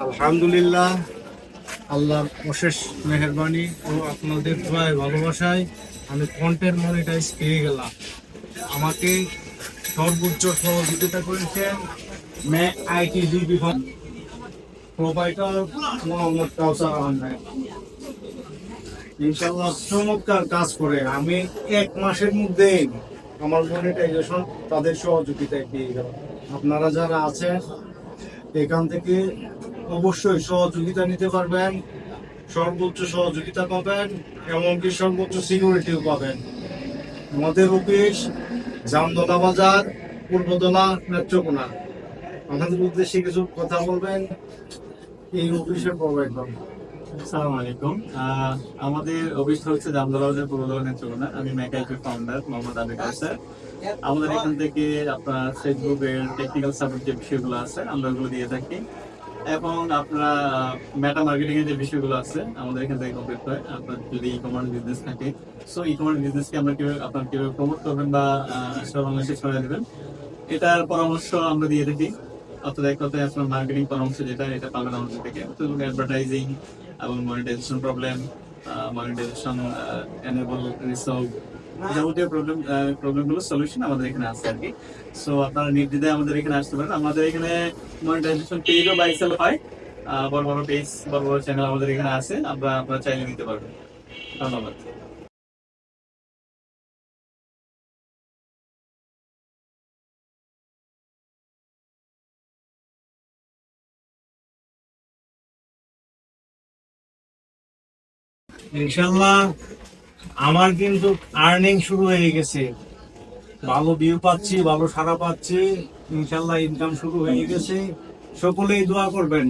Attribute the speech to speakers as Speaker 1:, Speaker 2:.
Speaker 1: আলহামদুলিল্লাহ, আল্লাহর অশেষ মেহেরবানি ও আপনাদের দোয়ায় ভালোবাসায় আমি কন্টেন্ট মনিটাইজ পেয়ে গেলাম। আমাকে সর্বোচ্চ সহযোগিতা করেছেন আইটি বিভাগ প্রোভাইডার মোহাম্মদ কাউসার আহমেদ। ইনশাআল্লাহ চমৎকার কাজ করে আমি 1 মাসের মধ্যে আমার মনিটাইজেশন তাদের সহযোগিতায় পেয়ে গেলাম। আপনারা যারা আছেন এখান থেকে অবশ্যই সহযোগিতা নিতে পারবেন, সর্বোচ্চ সহযোগিতা পাবেন, এমনকি সর্বোচ্চ সিকিউরিটিও পাবেন। আমাদের অফিস জামতলা বাজার, পূর্বতলা, নেত্রকোনা। আমাদের উদ্দেশ্যে কিছু কথা বলবেন এই অফিসের প্রোভাইড পাবেন।
Speaker 2: আসসালামু আলাইকুম। আমাদের অফিসটা হচ্ছে জামতলা বাজার, পূর্বতলা, নেত্রকোনা। আমি মেকাইপের ফাউন্ডার মোহাম্মদ আবিদ স্যার। আমাদের এখান থেকে আপনার ফেসবুকের টেকনিক্যাল সাপোর্ট যে বিষয়গুলো আছে আমরা ওগুলো দিয়ে থাকি, এবং আপনারা মেটা মার্কেটিং এর যে বিষয়গুলো আছে আমাদের এখান থেকে কমপ্লিট হয়। আপনার যদি ই কমার্স বিজনেস থাকে, সো ই কমার্স বিজনেসকে আমরা কিভাবে প্রমোট করবেন বা সারা বাংলাদেশে ছড়িয়ে দেবেন, এটার পরামর্শ আমরা দিয়ে থাকি। অর্থাৎ এক কথায় আপনার মার্কেটিং পরামর্শ যেটা, এটা পাবেন আমাদের থেকে। অ্যাডভার্টাইজিং এবং মনিটাইজেশন মনিটাইজেশন এনেবল রিসলভ, যাবতীয় প্রবলেমগুলো সলিউশন আমাদের এখানে আছে আর কি। সো আপনারা নির্দ্বিধায় আমাদের এখানে আসতে পারেন। আমাদের এখানে মনিটাইজেশন পেজও বাই সেল হয়, বড় বড় পেজ, বড় বড় চ্যানেল আমাদের এখানে আছে, আপনারা চাইলে নিতে পারবেন। ধন্যবাদ।
Speaker 1: ইনশাআল্লাহ আমার কিন্তু আর্নিং শুরু হয়ে গেছে, ভালো ভিউ পাচ্ছি, ভালো সাড়া পাচ্ছি। ইনশাআল্লাহ ইনকাম শুরু হয়ে গেছে। সকলেই দোয়া করবেন।